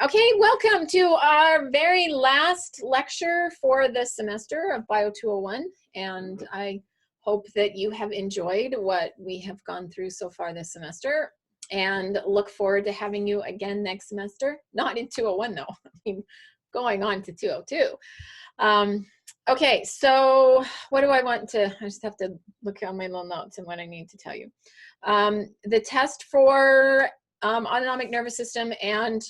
Okay, welcome to our very last lecture for the semester of Bio 201, and I hope that you have enjoyed what we have gone through so far this semester, and look forward to having you again next semester. Not in 201 though, I mean, going on to 202. Okay, so what do I want to, I just have to look on my little notes and what I need to tell you. The test for autonomic nervous system and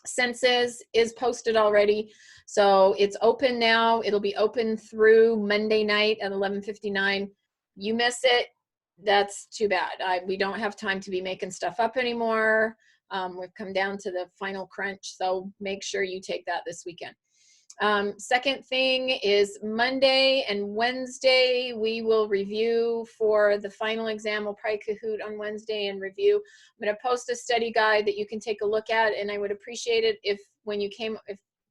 senses is posted already, so it's open now. It'll be open through Monday night at 11:59. You miss it, that's too bad. We don't have time to be making stuff up anymore. We've come down to the final crunch, so make sure you take that this weekend. Second thing is Monday and Wednesday, we will review for the final exam. We'll probably Kahoot on Wednesday and review. I'm going to post a study guide that you can take a look at, and I would appreciate it if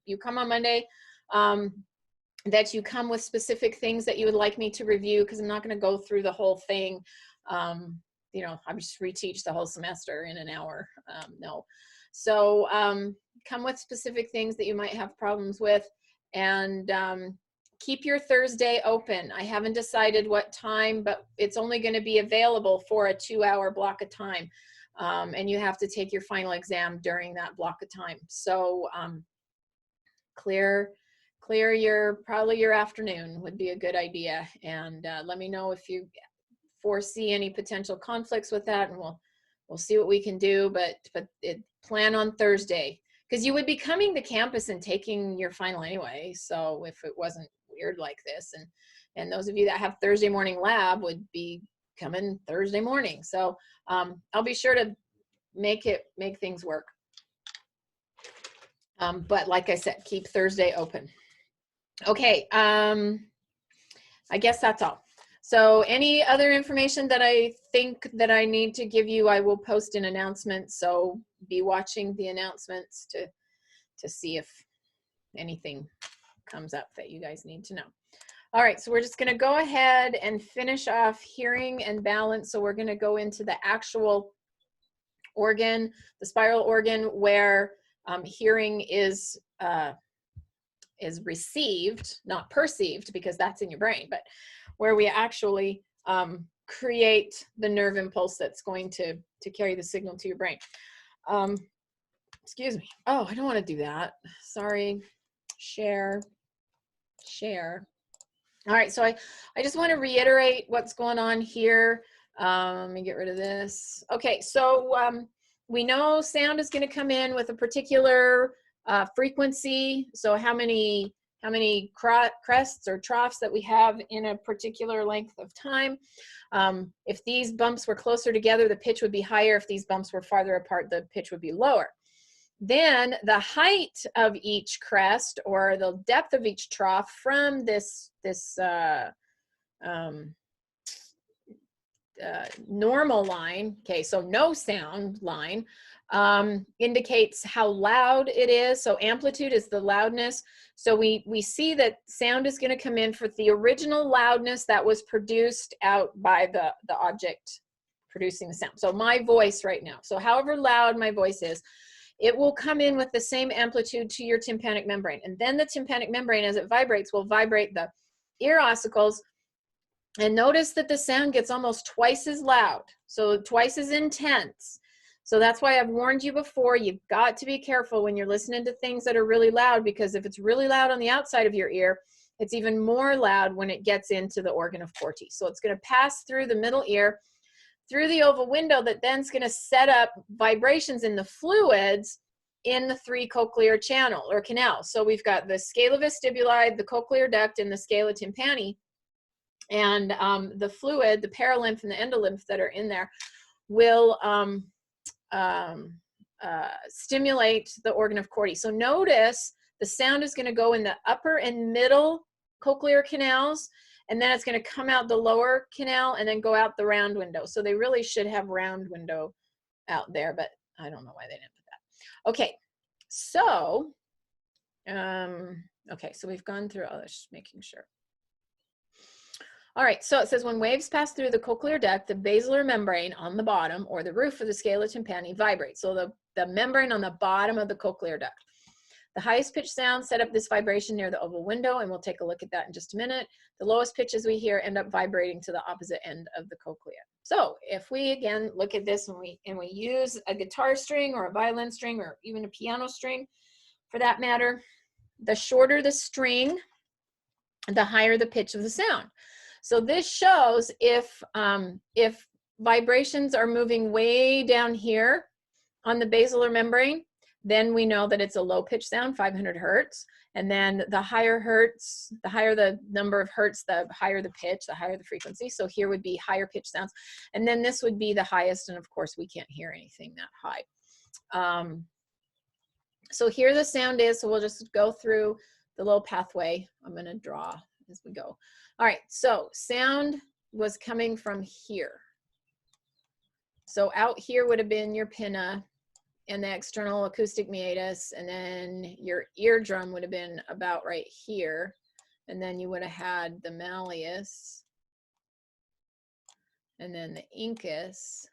you come on Monday, that you come with specific things that you would like me to review, because I'm not going to go through the whole thing. You know, I just reteach the whole semester in an hour. No. So come with specific things that you might have problems with, and keep your Thursday open. I haven't decided what time, but it's only going to be available for a 2-hour block of time, and you have to take your final exam during that block of time. So clear probably your afternoon would be a good idea, and let me know if you foresee any potential conflicts with that, and we'll see what we can do, but plan on Thursday, because you would be coming to campus and taking your final anyway. So if it wasn't weird like this, and those of you that have Thursday morning lab would be coming Thursday morning. So I'll be sure to make things work. But like I said, keep Thursday open. Okay, I guess that's all. So any other information that I think that I need to give you, I will post an announcement. So be watching the announcements to see if anything comes up that you guys need to know. All right, so we're just gonna go ahead and finish off hearing and balance. So we're gonna go into the actual organ, the spiral organ, where hearing is received, not perceived, because that's in your brain, but where we actually create the nerve impulse that's going to carry the signal to your brain. Excuse me. Oh, I don't want to do that. Sorry. Share. All right, so I just want to reiterate what's going on here. Let me get rid of this. Okay, so we know sound is going to come in with a particular frequency. So how many crests or troughs that we have in a particular length of time. If these bumps were closer together, the pitch would be higher. If these bumps were farther apart, the pitch would be lower. Then the height of each crest, or the depth of each trough from this normal line, okay, so no sound line, indicates how loud it is. So amplitude is the loudness. So we see that sound is going to come in for the original loudness that was produced out by the object producing the sound. So my voice right now, so however loud my voice is, it will come in with the same amplitude to your tympanic membrane. And then the tympanic membrane, as it vibrates, will vibrate the ear ossicles. And notice that the sound gets almost twice as loud, so twice as intense. So that's why I've warned you before, you've got to be careful when you're listening to things that are really loud, because if it's really loud on the outside of your ear, it's even more loud when it gets into the organ of Corti. So it's going to pass through the middle ear, through the oval window, that then's going to set up vibrations in the fluids in the 3 cochlear channel or canals. So we've got the scala vestibuli, the cochlear duct, and the scala tympani. And the fluid, the paralymph and the endolymph that are in there, will stimulate the organ of Corti. So notice the sound is going to go in the upper and middle cochlear canals, and then it's going to come out the lower canal and then go out the round window. So they really should have round window out there, but I don't know why they didn't put that. Okay, so okay, so we've gone through all this, just making sure. All right, so it says when waves pass through the cochlear duct, the basilar membrane on the bottom, or the roof of the scala tympani, vibrates. So the the membrane on the bottom of the cochlear duct. The highest pitch sound set up this vibration near the oval window, and we'll take a look at that in just a minute. The lowest pitches we hear end up vibrating to the opposite end of the cochlea. So if we again look at this and we use a guitar string or a violin string or even a piano string for that matter, the shorter the string, the higher the pitch of the sound. So this shows if vibrations are moving way down here on the basilar membrane, then we know that it's a low pitch sound, 500 hertz. And then the higher hertz, the higher the number of hertz, the higher the pitch, the higher the frequency. So here would be higher pitch sounds. And then this would be the highest. And of course, we can't hear anything that high. So here the sound is. So we'll just go through the little pathway I'm going to draw as we go. All right. So sound was coming from here. So out here would have been your pinna and the external acoustic meatus, and then your eardrum would have been about right here, and then you would have had the malleus, and then the incus,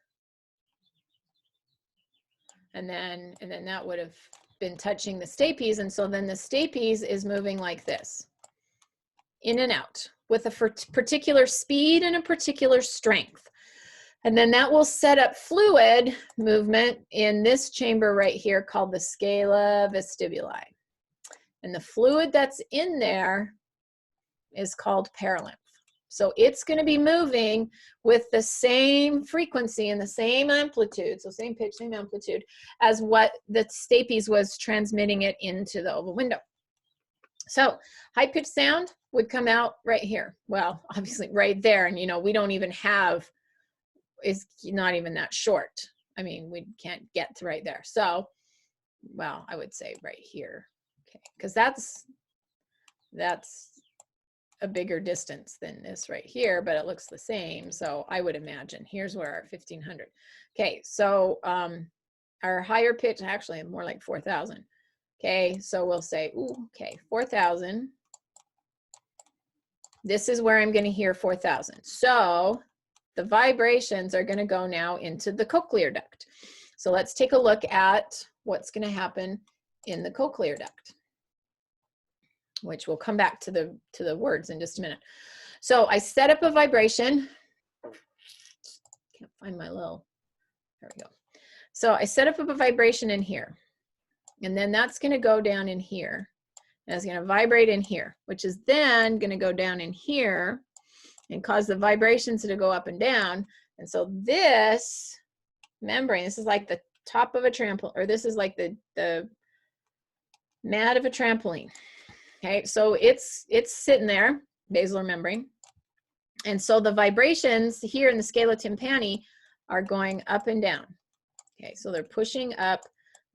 and then that would have been touching the stapes, and so then the stapes is moving like this, in and out, with a particular speed and a particular strength. And then that will set up fluid movement in this chamber right here called the scala vestibuli. And the fluid that's in there is called perilymph. So it's going to be moving with the same frequency and the same amplitude, so same pitch, same amplitude, as what the stapes was transmitting it into the oval window. So high-pitched sound would come out right here. Well, obviously right there, and you know, we don't even have, is not even that short. I mean, we can't get to right there. So, well, I would say right here, okay, because that's a bigger distance than this right here, but it looks the same. So I would imagine here's where our 1500. Okay, so our higher pitch, actually more like 4,000. Okay, so we'll say, ooh, okay, 4,000. This is where I'm going to hear 4,000. So the vibrations are going to go now into the cochlear duct. So let's take a look at what's going to happen in the cochlear duct, which we'll come back to the words in just a minute. So I set up a vibration. Can't find my little, there we go. So I set up a vibration in here, and then that's going to go down in here, and it's going to vibrate in here, which is then going to go down in here and cause the vibrations to go up and down. And so this membrane, this is like the top of a trampoline, or this is like the mat of a trampoline. Okay, so it's sitting there, basilar membrane. And so the vibrations here in the scala tympani are going up and down. Okay, so they're pushing up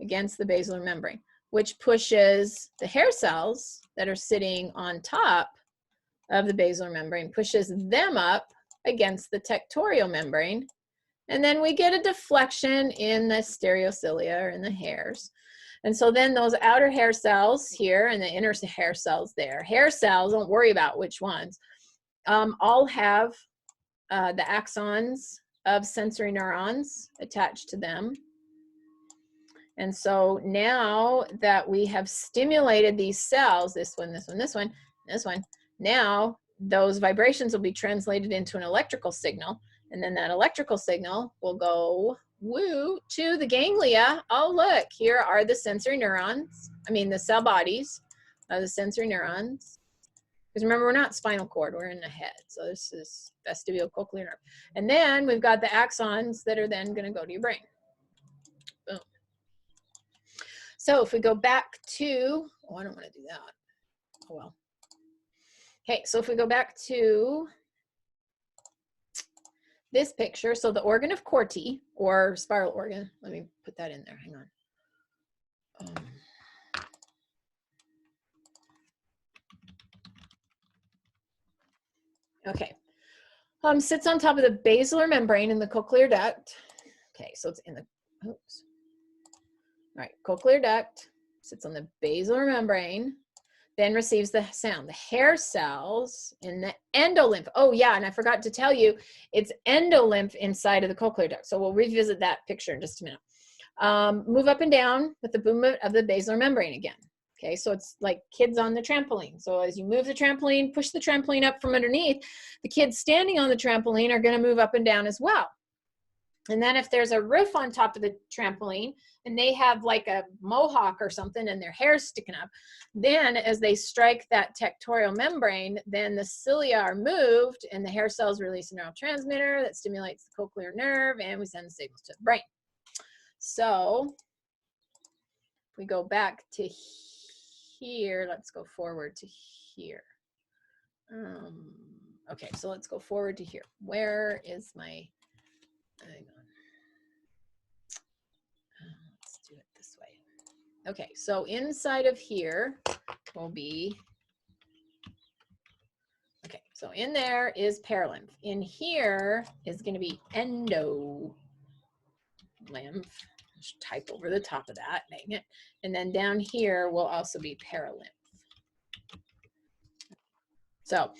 against the basilar membrane, which pushes the hair cells that are sitting on top of the basilar membrane, pushes them up against the tectorial membrane. And then we get a deflection in the stereocilia, or in the hairs. And so then those outer hair cells here and the inner hair cells there, hair cells, don't worry about which ones, all have the axons of sensory neurons attached to them. And so now that we have stimulated these cells, this one, this one, this one, this one, now those vibrations will be translated into an electrical signal, and then that electrical signal will go woo to the ganglia. Oh, look, here are the sensory neurons. I mean, the cell bodies of the sensory neurons. Because remember, we're not spinal cord, we're in the head. So this is vestibulocochlear nerve. And then we've got the axons that are then going to go to your brain. Boom. So if we go back to, oh, I don't want to do that. Oh, well. Okay, so if we go back to this picture, so the organ of Corti, or spiral organ, let me put that in there, hang on. Okay, sits on top of the basilar membrane in the cochlear duct. Okay, so it's in the, oops. All right, cochlear duct sits on the basilar membrane, then receives the sound. The hair cells in the endolymph. Oh yeah, and I forgot to tell you, it's endolymph inside of the cochlear duct. So we'll revisit that picture in just a minute. move up and down with the movement of the basilar membrane again. Okay, so it's like kids on the trampoline. So as you move the trampoline, push the trampoline up from underneath, the kids standing on the trampoline are going to move up and down as well. And then if there's a roof on top of the trampoline and they have like a mohawk or something and their hair's sticking up, then as they strike that tectorial membrane, then the cilia are moved and the hair cells release a neurotransmitter that stimulates the cochlear nerve, and we send the signals to the brain. So if we go back to here, let's go forward to here. Okay, so let's go forward to here. Where is my, hang on. Let's do it this way. Okay, so inside of here will be, okay, so in there is paralymph. In here is going to be endolymph. Just type over the top of that, dang it. And then down here will also be paralymph. So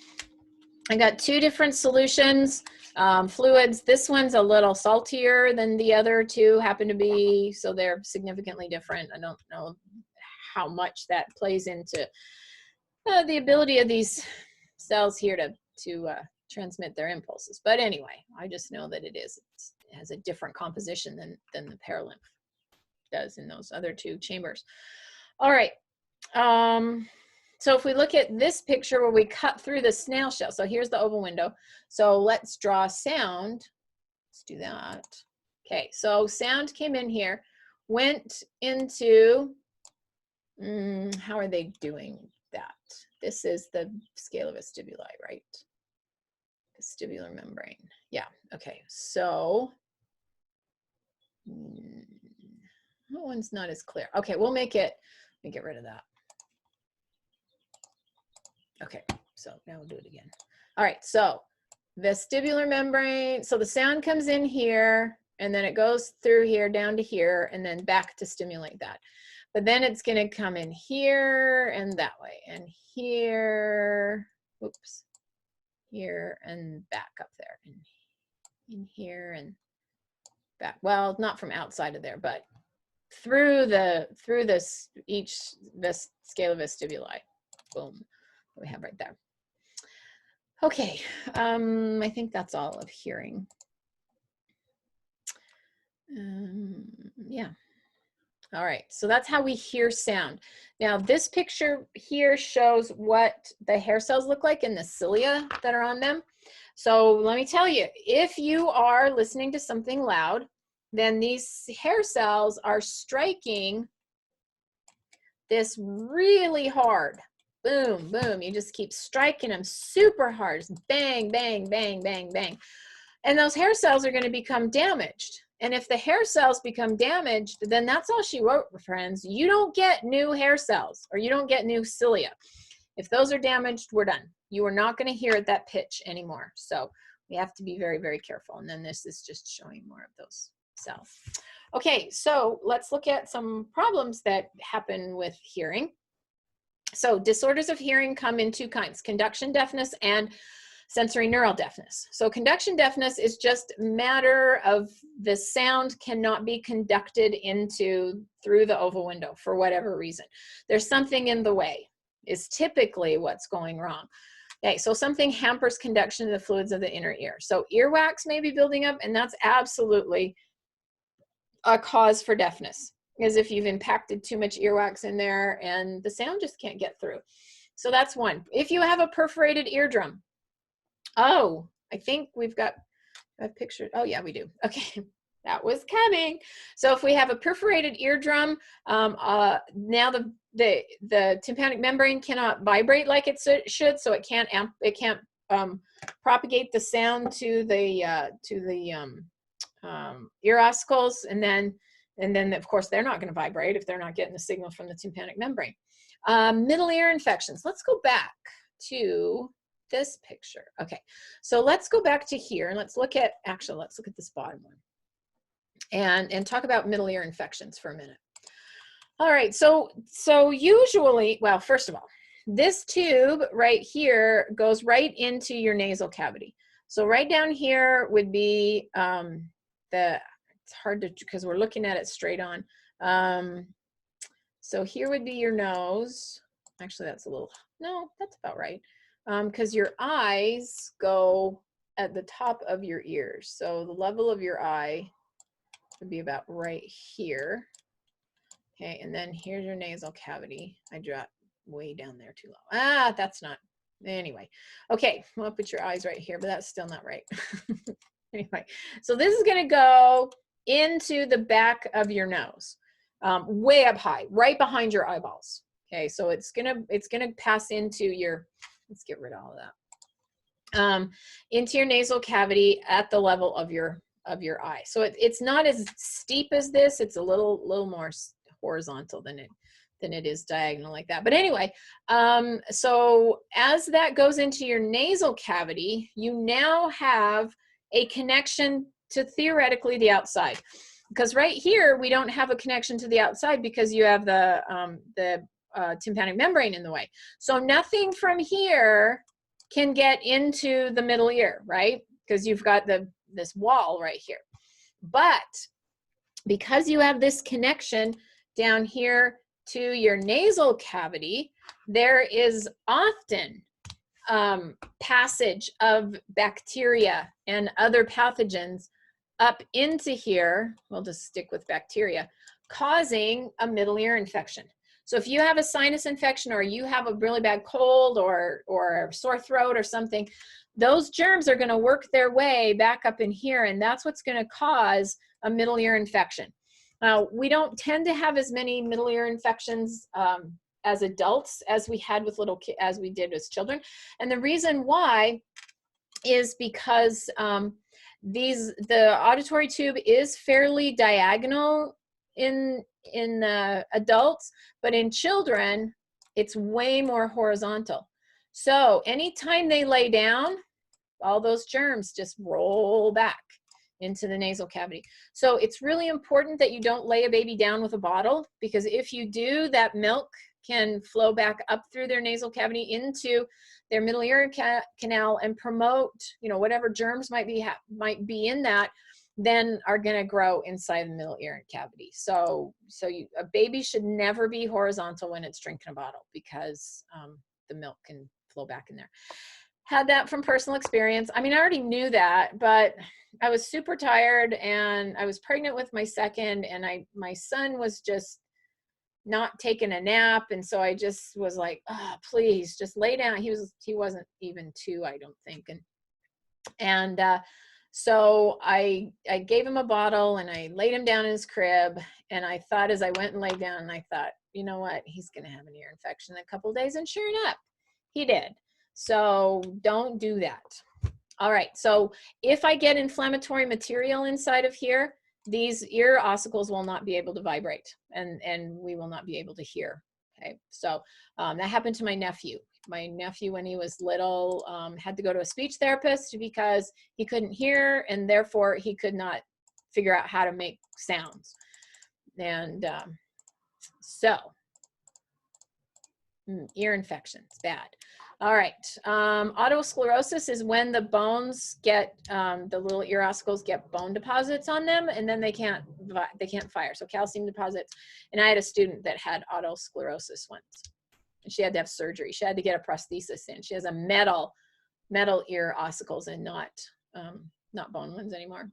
I got two different solutions, fluids. This one's a little saltier than the other two happen to be, so they're significantly different. I don't know how much that plays into the ability of these cells here to transmit their impulses. But anyway, I just know that it has a different composition than the paralymph does in those other two chambers. All right. So if we look at this picture where we cut through the snail shell, so here's the oval window. So let's draw sound. Let's do that. Okay, so sound came in here, went into, how are they doing that? This is the scala vestibuli, right? Vestibular membrane. Yeah, okay, so that one's not as clear. Okay, we'll make it, let me get rid of that. Okay, so now we'll do it again. All right, so vestibular membrane, so the sound comes in here, and then it goes through here, down to here, and then back to stimulate that. But then it's gonna come in here, and that way, and here, oops, here, and back up there, and in here, and back. Well, not from outside of there, but through this, this scala vestibuli, boom. We have right there. Okay, I think that's all of hearing. Yeah. All right, so that's how we hear sound. Now this picture here shows what the hair cells look like and the cilia that are on them. So let me tell you, if you are listening to something loud, then these hair cells are striking this really hard. Boom, boom, you just keep striking them super hard. Just bang, bang, bang, bang, bang. And those hair cells are going to become damaged. And if the hair cells become damaged, then that's all she wrote, friends. You don't get new hair cells, or you don't get new cilia. If those are damaged, we're done. You are not going to hear at that pitch anymore. So we have to be very, very careful. And then this is just showing more of those cells. Okay, so let's look at some problems that happen with hearing. So disorders of hearing come in two kinds: conduction deafness and sensory neural deafness. So conduction deafness is just a matter of the sound cannot be conducted through the oval window for whatever reason. There's something in the way is typically what's going wrong. Okay, so something hampers conduction of the fluids of the inner ear. So earwax may be building up, and that's absolutely a cause for deafness, is if you've impacted too much earwax in there and the sound just can't get through. So that's one. If you have a perforated eardrum, oh, I think we've got a picture. Oh yeah, we do. Okay, that was coming. So if we have a perforated eardrum, now the tympanic membrane cannot vibrate like it should, so it can't propagate the sound to the ear ossicles, and then of course they're not going to vibrate if they're not getting the signal from the tympanic membrane. Middle ear infections. Let's go back to this picture. Okay, so let's go back to here and let's look at this bottom one and talk about middle ear infections for a minute. All right, so usually, well, first of all, this tube right here goes right into your nasal cavity. So right down here would be the it's hard to, because we're looking at it straight on. So here would be your nose. Actually, that's a little, no, that's about right. Because your eyes go at the top of your ears. So the level of your eye would be about right here. Okay, and then here's your nasal cavity. I dropped way down there too low. Ah, that's not, anyway. Okay, well, I'll put your eyes right here, but that's still not right. Anyway, so this is gonna go into the back of your nose, way up high, right behind your eyeballs. Okay, so it's gonna pass into your, let's get rid of all of that, into your nasal cavity at the level of your eye. So it's not as steep as this. It's a little more horizontal than it is diagonal like that. But anyway, so as that goes into your nasal cavity, you now have a connection to theoretically the outside. Because right here, we don't have a connection to the outside because you have the tympanic membrane in the way. So nothing from here can get into the middle ear, right? Because you've got this wall right here. But because you have this connection down here to your nasal cavity, there is often passage of bacteria and other pathogens up into here. We'll just stick with bacteria, causing a middle ear infection. So if you have a sinus infection or you have a really bad cold or a sore throat or something, those germs are going to work their way back up in here, and that's what's going to cause a middle ear infection. Now, we don't tend to have as many middle ear infections as adults as we had with as we did as children. And the reason why is because the auditory tube is fairly diagonal in adults, but in children, it's way more horizontal. So anytime they lay down, all those germs just roll back into the nasal cavity. So it's really important that you don't lay a baby down with a bottle, because if you do, that milk can flow back up through their nasal cavity into their middle ear canal and promote, whatever germs might be in that, then are going to grow inside the middle ear cavity. So a baby should never be horizontal when it's drinking a bottle, because the milk can flow back in there. Had that from personal experience. I mean, I already knew that, but I was super tired and I was pregnant with my second, and my son was just not taking a nap. And so I just was like, oh, please just lay down. He wasn't even 2, I don't think. And so I gave him a bottle and I laid him down in his crib, and I thought, as I went and laid down, I thought, you know what, he's going to have an ear infection in a couple of days. And sure enough, he did. So don't do that. All right. So if I get inflammatory material inside of here, these ear ossicles will not be able to vibrate, and we will not be able to hear. Okay. So that happened to my nephew. My nephew, when he was little, had to go to a speech therapist because he couldn't hear, and therefore he could not figure out how to make sounds. And ear infections, bad. All right, otosclerosis is when the bones get, the little ear ossicles get bone deposits on them, and then they can't fire, so calcium deposits. And I had a student that had otosclerosis once, and she had to have surgery. She had to get a prosthesis in. She has a metal ear ossicles and not bone ones anymore.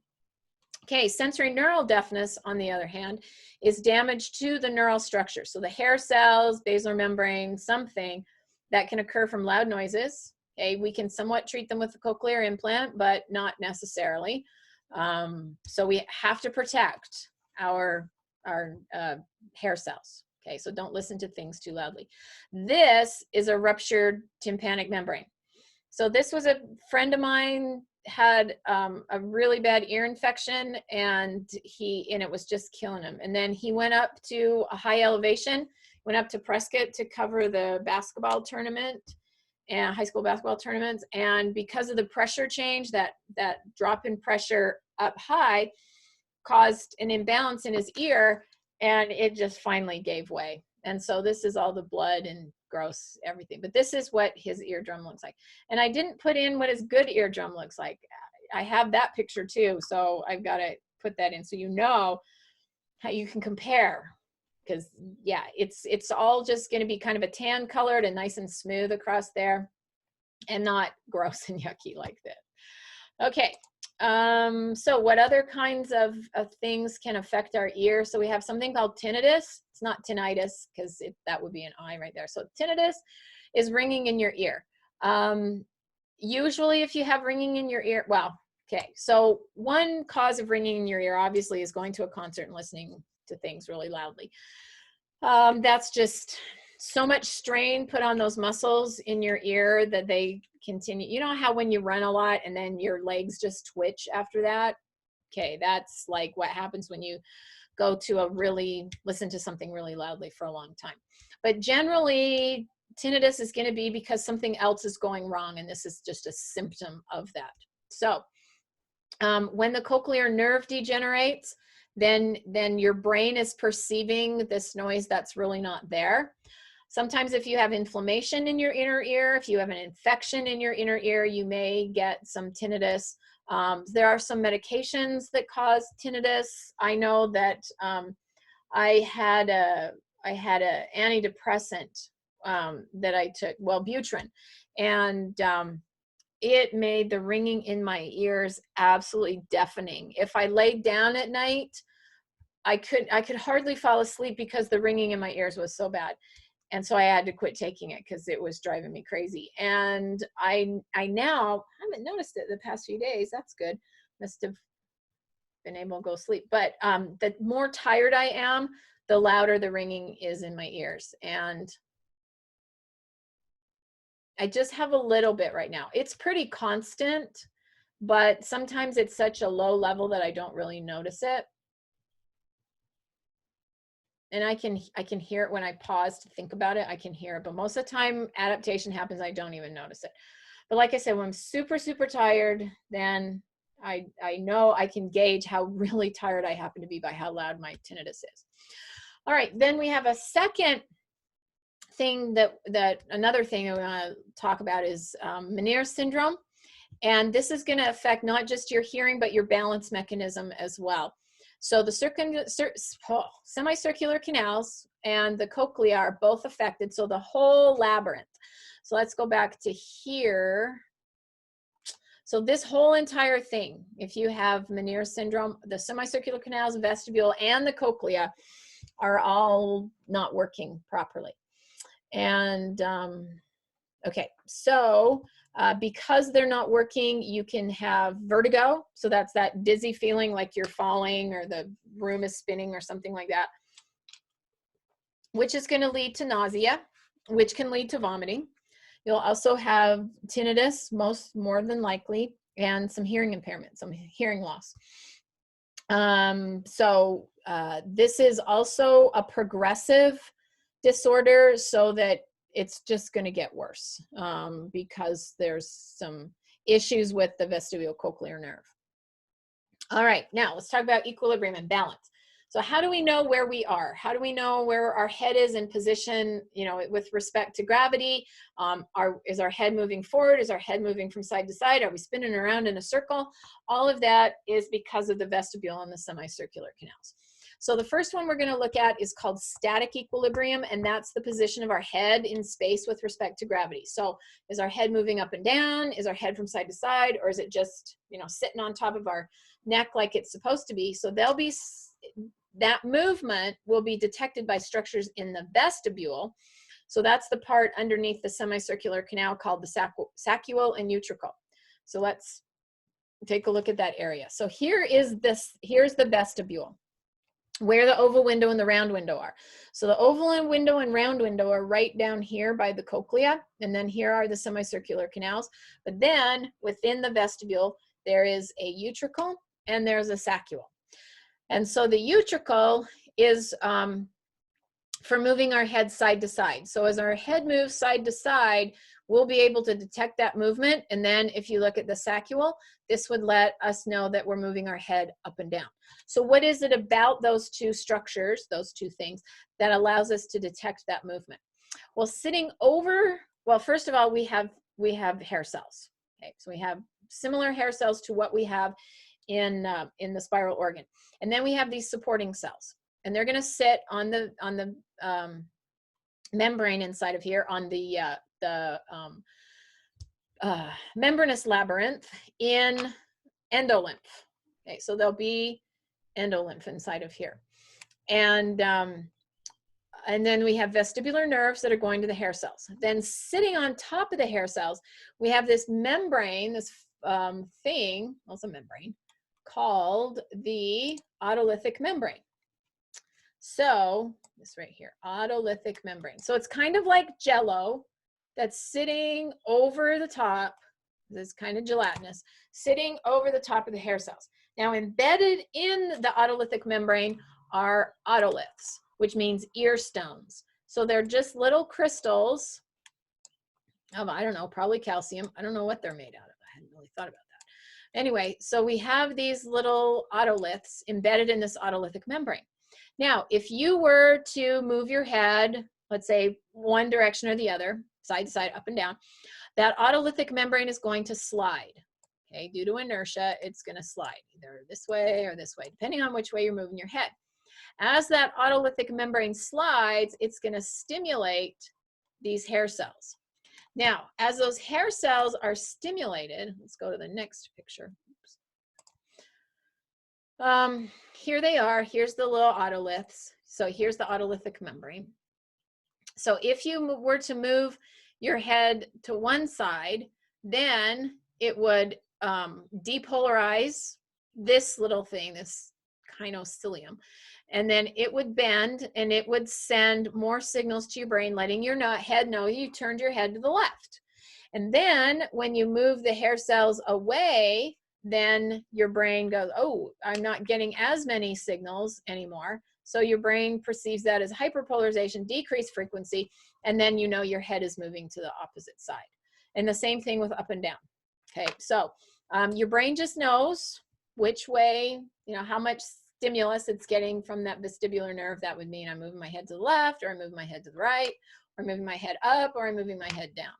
Okay, sensory neural deafness, on the other hand, is damage to the neural structure. So the hair cells, basilar membrane, something that can occur from loud noises. Okay, we can somewhat treat them with a cochlear implant, but not necessarily. So we have to protect our hair cells. Okay, so don't listen to things too loudly. This is a ruptured tympanic membrane. So this was a friend of mine, had a really bad ear infection, and it was just killing him. And then he went up to a high elevation, went up to Prescott to cover the basketball tournament and high school basketball tournaments. And because of the pressure change, that drop in pressure up high caused an imbalance in his ear, and it just finally gave way. And so this is all the blood and gross everything, but this is what his eardrum looks like. And I didn't put in what his good eardrum looks like. I have that picture too, so I've got to put that in so you know how you can compare. Because yeah, it's all just going to be kind of a tan colored and nice and smooth across there, and not gross and yucky like that. Okay, so what other kinds of things can affect our ear? So we have something called tinnitus. It's not tinnitus, because that would be an I right there. So tinnitus is ringing in your ear. Usually if you have ringing in your ear, well, okay, so one cause of ringing in your ear obviously is going to a concert and listening to things really loudly. That's just so much strain put on those muscles in your ear that they continue. You know how when you run a lot and then your legs just twitch after that? Okay, that's like what happens when you go to listen to something really loudly for a long time. But generally, tinnitus is going to be because something else is going wrong, and this is just a symptom of that. So when the cochlear nerve degenerates, then your brain is perceiving this noise that's really not there. Sometimes if you have inflammation in your inner ear, if you have an infection in your inner ear, you may get some tinnitus. There are some medications that cause tinnitus. I know that I had a antidepressant that I took, Wellbutrin, and it made the ringing in my ears absolutely deafening. If I laid down at night, I could hardly fall asleep because the ringing in my ears was so bad. And so I had to quit taking it because it was driving me crazy. And I now haven't noticed it the past few days. That's good. Must have been able to go sleep. But the more tired I am, the louder the ringing is in my ears. And I just have a little bit right now. It's pretty constant, but sometimes it's such a low level that I don't really notice it. And I can hear it when I pause to think about it. I can hear it, but most of the time adaptation happens, I don't even notice it. But like I said, when I'm super, super tired, then I know I can gauge how really tired I happen to be by how loud my tinnitus is. All right, then we have a second thing another thing I want to talk about is Meniere's syndrome. And this is going to affect not just your hearing, but your balance mechanism as well. So the semicircular canals and the cochlea are both affected. So the whole labyrinth. So let's go back to here. So this whole entire thing, if you have Meniere's syndrome, the semicircular canals, vestibule, and the cochlea are all not working properly. And okay, so because they're not working, you can have vertigo. So that's that dizzy feeling like you're falling or the room is spinning or something like that, which is going to lead to nausea, which can lead to vomiting. You'll also have tinnitus, more than likely, and some hearing impairment, some hearing loss. This is also a progressive disorder, so that it's just going to get worse because there's some issues with the vestibulocochlear nerve. All right, now let's talk about equilibrium and balance. So how do we know where we are? How do we know where our head is in position, with respect to gravity? Is our head moving forward? Is our head moving from side to side? Are we spinning around in a circle? All of that is because of the vestibule and the semicircular canals. So the first one we're going to look at is called static equilibrium, and that's the position of our head in space with respect to gravity. So is our head moving up and down? Is our head from side to side? Or is it just, sitting on top of our neck like it's supposed to be? So that movement will be detected by structures in the vestibule. So that's the part underneath the semicircular canal called the saccule and utricle. So let's take a look at that area. So here's the vestibule, where the oval window and the round window are. So the oval window and round window are right down here by the cochlea, and then here are the semicircular canals. But then within the vestibule, there is a utricle and there's a saccule. And so the utricle is for moving our head side to side. So as our head moves side to side, we'll be able to detect that movement. And then if you look at the saccule, this would let us know that we're moving our head up and down. So what is it about those two structures, those two things, that allows us to detect that movement? Well, first of all, we have hair cells. Okay, so we have similar hair cells to what we have in the spiral organ. And then we have these supporting cells, and they're going to sit on the membrane inside of here, on the membranous labyrinth in endolymph. Okay, so there'll be endolymph inside of here. And then we have vestibular nerves that are going to the hair cells. Then sitting on top of the hair cells, we have this membrane, this thing, well, it's a membrane, called the otolithic membrane. So this right here, otolithic membrane. So it's kind of like Jell-O that's sitting over the top. This kind of gelatinous, sitting over the top of the hair cells. Now embedded in the otolithic membrane are otoliths, which means ear stones. So they're just little crystals of, I don't know, probably calcium. I don't know what they're made out of. I hadn't really thought about that. Anyway, so we have these little otoliths embedded in this otolithic membrane. Now, if you were to move your head, let's say one direction or the other, side to side, up and down, that otolithic membrane is going to slide. Okay, due to inertia, it's going to slide either this way or this way, depending on which way you're moving your head. As that otolithic membrane slides, it's going to stimulate these hair cells. Now, as those hair cells are stimulated, let's go to the next picture. Here they are. Here's the little otoliths. So here's the otolithic membrane. So if you were to move your head to one side, then it would depolarize this little thing, this kinocilium, and then it would bend and it would send more signals to your brain, letting your head know you turned your head to the left. And then when you move the hair cells away, then your brain goes, oh, I'm not getting as many signals anymore. So your brain perceives that as hyperpolarization, decreased frequency, and then you know your head is moving to the opposite side. And the same thing with up and down. Okay, so your brain just knows which way, you know, how much stimulus it's getting from that vestibular nerve. That would mean I'm moving my head to the left, or I'm moving my head to the right, or I'm moving my head up, or I'm moving my head down.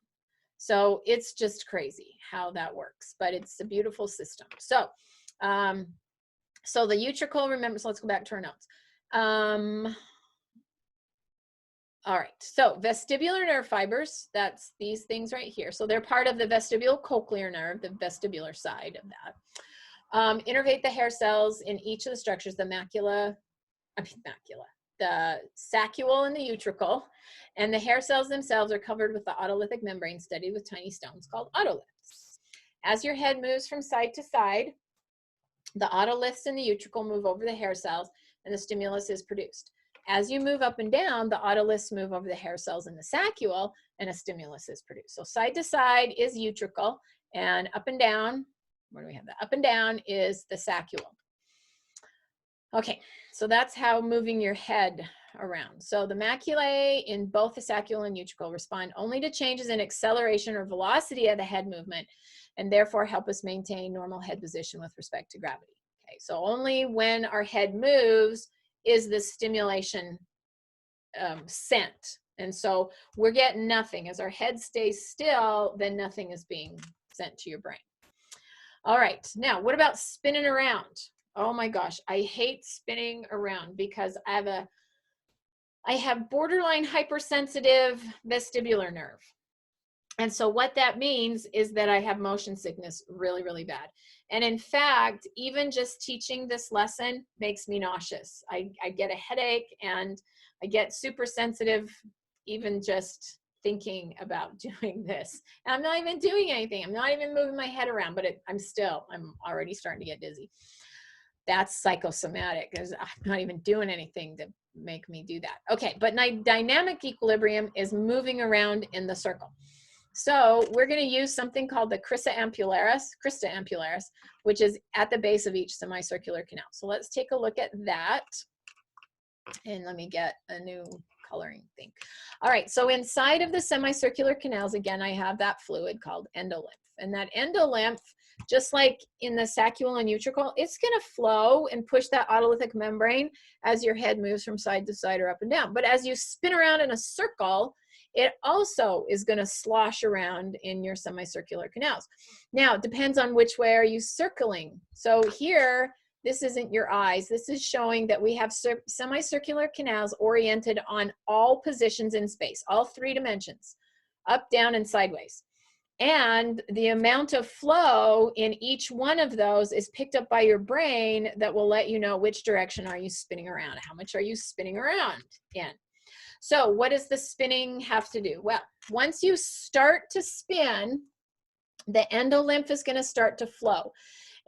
So it's just crazy how that works, but it's a beautiful system. So, so the utricle, remember, so let's go back to our notes. All right, so vestibular nerve fibers, that's these things right here. So they're part of the vestibulocochlear nerve, the vestibular side of that. Innervate the hair cells in each of the structures, the the saccule and the utricle, and the hair cells themselves are covered with the otolithic membrane studded with tiny stones called otoliths. As your head moves from side to side, the otoliths and the utricle move over the hair cells and the stimulus is produced. As you move up and down, the otoliths move over the hair cells in the saccule and a stimulus is produced. So side to side is utricle, and up and down, where do we have that? Up and down is the saccule. Okay, so that's how moving your head around. So the maculae in both the saccule and utricle respond only to changes in acceleration or velocity of the head movement, and therefore help us maintain normal head position with respect to gravity. Okay, so only when our head moves is the stimulation sent. And so we're getting nothing. As our head stays still, then nothing is being sent to your brain. All right, now what about spinning around? Oh my gosh, I hate spinning around because I have borderline hypersensitive vestibular nerve. And so what that means is that I have motion sickness really, really bad. And in fact, even just teaching this lesson makes me nauseous. I get a headache and I get super sensitive even just thinking about doing this. And I'm not even doing anything. I'm not even moving my head around, but I'm already starting to get dizzy. That's psychosomatic, because I'm not even doing anything to make me do that. Okay, but my dynamic equilibrium is moving around in the circle. So we're going to use something called the crista ampularis, which is at the base of each semicircular canal. So let's take a look at that. And let me get a new coloring thing. All right, so inside of the semicircular canals, again, I have that fluid called endolymph. And that endolymph, just like in the saccule and utricle, it's going to flow and push that otolithic membrane as your head moves from side to side or up and down. But as you spin around in a circle, it also is going to slosh around in your semicircular canals. Now, it depends on which way are you circling. So here, this isn't your eyes. This is showing that we have semicircular canals oriented on all positions in space, all 3 dimensions, up, down, and sideways. And the amount of flow in each one of those is picked up by your brain that will let you know which direction are you spinning around, how much are you spinning around in. So what does the spinning have to do? Well, once you start to spin, the endolymph is going to start to flow.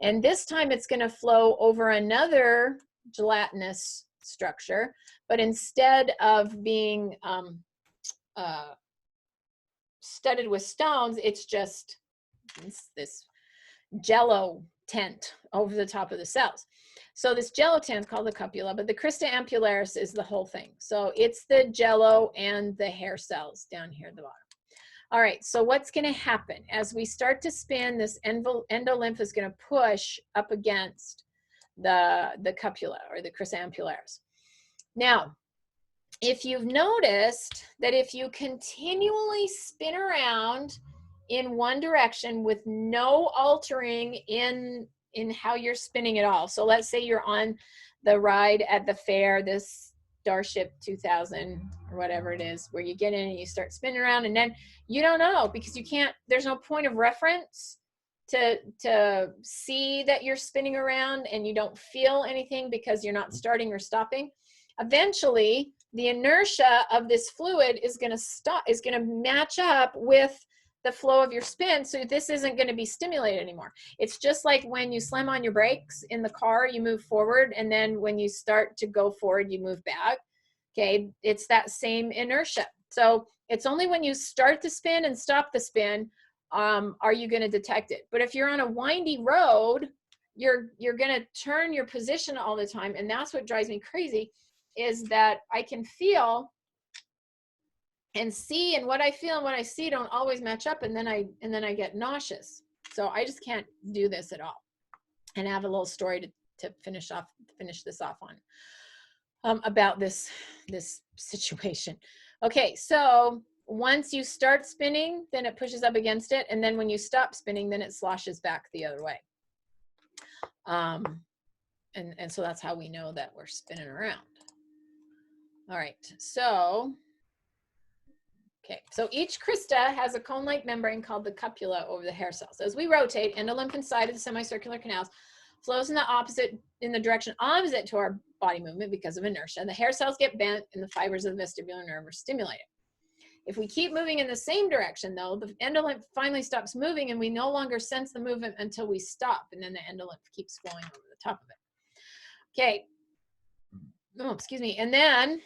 And this time it's going to flow over another gelatinous structure, but instead of being studded with stones, it's just this jello tent over the top of the cells. So this jello tent is called the cupula, but the crista ampullaris is the whole thing. So it's the jello and the hair cells down here at the bottom. All right, so what's going to happen as we start to spin? This endolymph is going to push up against the cupula or the crista ampullaris. Now, if you've noticed that if you continually spin around in one direction with no altering in how you're spinning at all. So let's say you're on the ride at the fair, this Starship 2000 or whatever it is, where you get in and you start spinning around, and then you don't know because you can't, there's no point of reference to see that you're spinning around, and you don't feel anything because you're not starting or stopping. Eventually, the inertia of this fluid is going to stop, is going to match up with the flow of your spin, so this isn't going to be stimulated anymore. It's just like when you slam on your brakes in the car, you move forward, and then when you start to go forward, you move back. Okay, it's that same inertia. So it's only when you start the spin and stop the spin are you going to detect it. But if you're on a windy road, you're going to turn your position all the time, and that's what drives me crazy, is that I can feel and see, and what I feel and what I see don't always match up, and then I get nauseous. So I just can't do this at all. And I have a little story to finish this off on about this situation. Okay, so once you start spinning, then it pushes up against it, and then when you stop spinning, then it sloshes back the other way. And so that's how we know that we're spinning around. All right, so okay, so each crista has a cone-like membrane called the cupula over the hair cells. As we rotate, endolymph inside of the semicircular canals flows in the direction opposite to our body movement because of inertia. The hair cells get bent and the fibers of the vestibular nerve are stimulated. If we keep moving in the same direction, though, the endolymph finally stops moving, and we no longer sense the movement until we stop, and then the endolymph keeps flowing over the top of it. Okay. Oh, excuse me. And then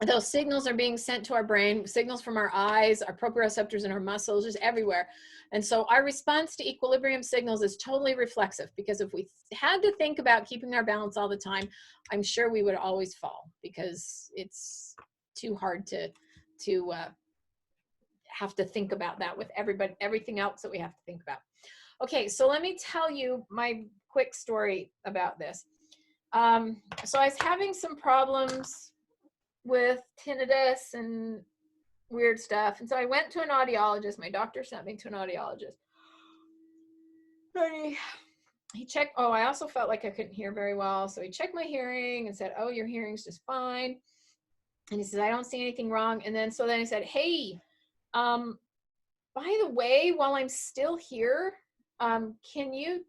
those signals are being sent to our brain, signals from our eyes, our proprioceptors, and our muscles, just everywhere. And so our response to equilibrium signals is totally reflexive, because if we had to think about keeping our balance all the time, I'm sure we would always fall, because it's too hard to have to think about that with everything else that we have to think about. Okay, so let me tell you my quick story about this. So I was having some problems with tinnitus and weird stuff, and so I went to an audiologist. My doctor sent me to an audiologist. He checked. Oh, I also felt like I couldn't hear very well, so he checked my hearing and said, "Oh, your hearing's just fine." And he said, "I don't see anything wrong." And then I said, "Hey, by the way, while I'm still here, can you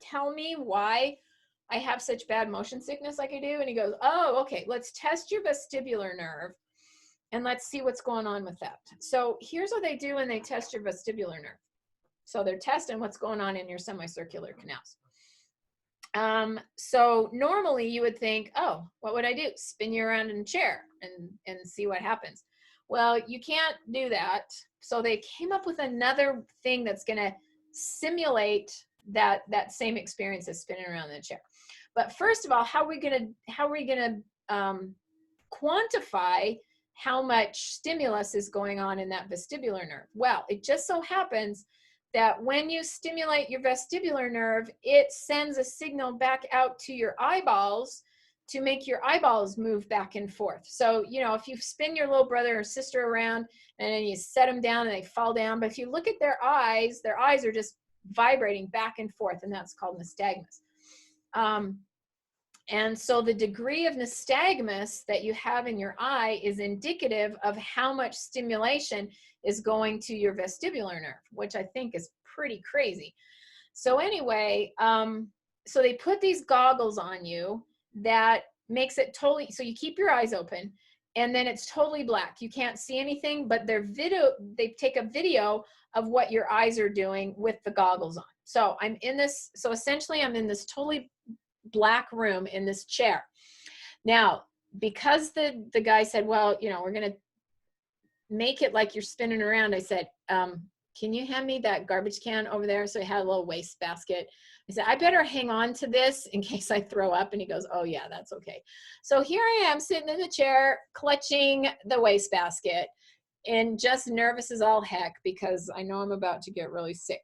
tell me why I have such bad motion sickness like I do?" And he goes, "Oh, okay, let's test your vestibular nerve and let's see what's going on with that." So here's what they do when they test your vestibular nerve. So they're testing what's going on in your semicircular canals. So normally you would think, oh, what would I do? Spin you around in a chair and see what happens. Well, you can't do that. So they came up with another thing that's going to simulate that same experience as spinning around in a chair. But first of all, how are we going to quantify how much stimulus is going on in that vestibular nerve? Well, it just so happens that when you stimulate your vestibular nerve, it sends a signal back out to your eyeballs to make your eyeballs move back and forth. So, you know, if you spin your little brother or sister around and then you set them down and they fall down, but if you look at their eyes are just vibrating back and forth, and that's called nystagmus. And so the degree of nystagmus that you have in your eye is indicative of how much stimulation is going to your vestibular nerve, which I think is pretty crazy. So anyway, so they put these goggles on you that makes it totally, so you keep your eyes open and then it's totally black. You can't see anything, but they take a video of what your eyes are doing with the goggles on. So I'm in this, so essentially I'm in this totally black room in this chair. Now, because the guy said, well, you know, we're going to make it like you're spinning around, I said, can you hand me that garbage can over there? So I had a little waste basket. I said, I better hang on to this in case I throw up. And he goes, oh yeah, that's okay. So here I am sitting in the chair, clutching the waste basket and just nervous as all heck because I know I'm about to get really sick.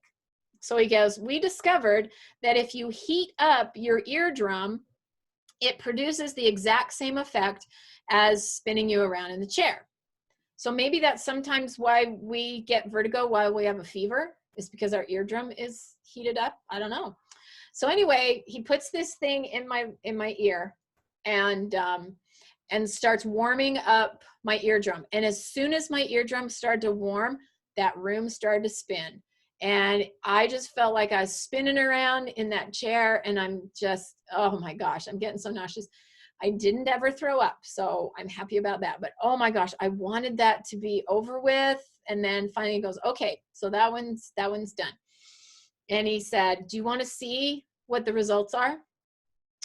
So he goes, we discovered that if you heat up your eardrum, it produces the exact same effect as spinning you around in the chair. So maybe that's sometimes why we get vertigo while we have a fever, is because our eardrum is heated up. I don't know. So anyway, he puts this thing in my ear and starts warming up my eardrum. And as soon as my eardrum started to warm, that room started to spin. And I just felt like I was spinning around in that chair, and I'm just, oh my gosh, I'm getting so nauseous. I didn't ever throw up, so I'm happy about that. But oh my gosh, I wanted that to be over with. And then finally he goes, okay, so that one's done. And he said, do you want to see what the results are?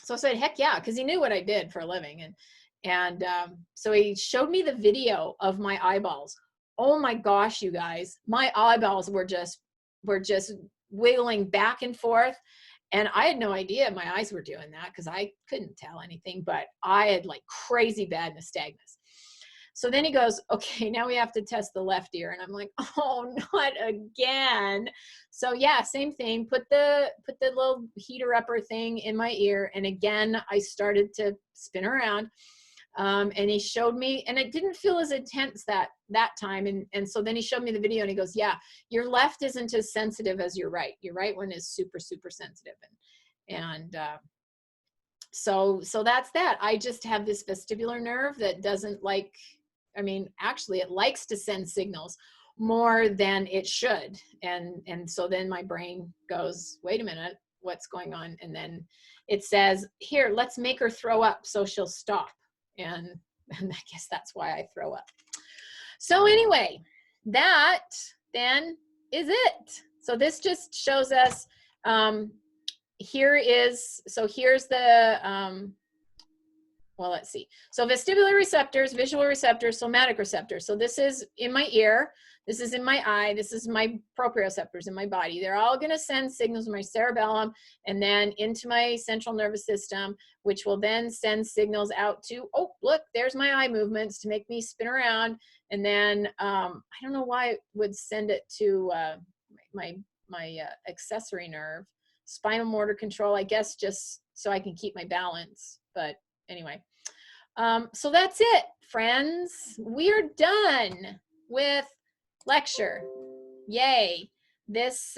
So I said, heck yeah, because he knew what I did for a living. And so he showed me the video of my eyeballs. Oh my gosh, you guys, my eyeballs were just wiggling back and forth. And I had no idea my eyes were doing that because I couldn't tell anything, but I had like crazy bad nystagmus. So then he goes, okay, now we have to test the left ear. And I'm like, oh, not again. So yeah, same thing. Put the little heater upper thing in my ear. And again, I started to spin around. And he showed me, and it didn't feel as intense that time. And so then he showed me the video and he goes, yeah, your left isn't as sensitive as your right. Your right one is super, super sensitive. So that's that. I just have this vestibular nerve that doesn't like, I mean, actually it likes to send signals more than it should. And so then my brain goes, wait a minute, what's going on? And then it says, here, let's make her throw up so she'll stop. And I guess that's why I throw up. So anyway, that then is it. So this just shows us, here's the, well, let's see. So vestibular receptors, visual receptors, somatic receptors. So this is in my ear, this is in my eye, this is my proprioceptors in my body. They're all going to send signals to my cerebellum and then into my central nervous system, which will then send signals out to, oh, look, there's my eye movements to make me spin around. And then I don't know why it would send it to my accessory nerve, spinal motor control, I guess, just so I can keep my balance. But anyway, so that's it, friends. We're done with lecture. Yay, this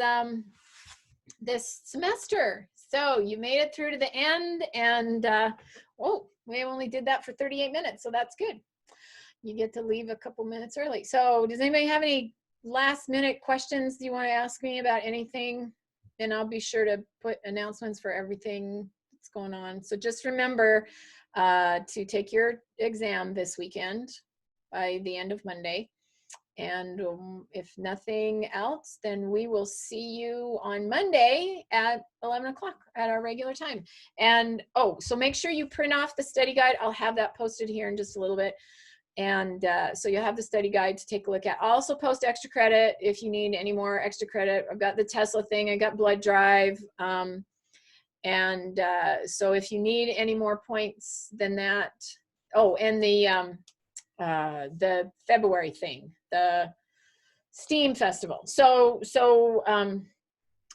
this semester. So you made it through to the end, and oh, we only did that for 38 minutes, so that's good. You get to leave a couple minutes early. So does anybody have any last minute questions you want to ask me about anything? And I'll be sure to put announcements for everything that's going on. So just remember to take your exam this weekend by the end of Monday. And if nothing else, then we will see you on Monday at 11 o'clock at our regular time. And oh, so make sure you print off the study guide. I'll have that posted here in just a little bit. And so you'll have the study guide to take a look at. I'll also post extra credit if you need any more extra credit. I've got the Tesla thing, I got Blood Drive. So if you need any more points than that, oh, and the February thing, the STEAM Festival. So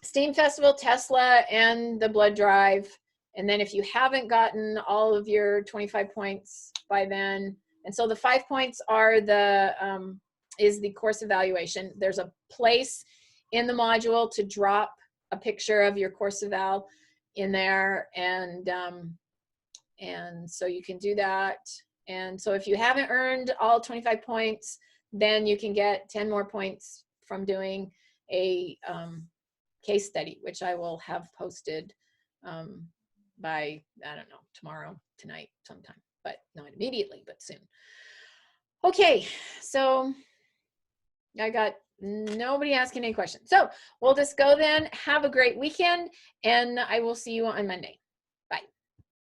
STEAM Festival, Tesla, and the Blood Drive, And then if you haven't gotten all of your 25 points by then, and so the 5 points are is the course evaluation. There's a place in the module to drop a picture of your course eval in there, and so you can do that. And so if you haven't earned all 25 points, then you can get 10 more points from doing a case study, which I will have posted by, I don't know, tomorrow, tonight, sometime, but not immediately, but soon. Okay, so I got nobody asking any questions. So we'll just go then. Have a great weekend, and I will see you on Monday.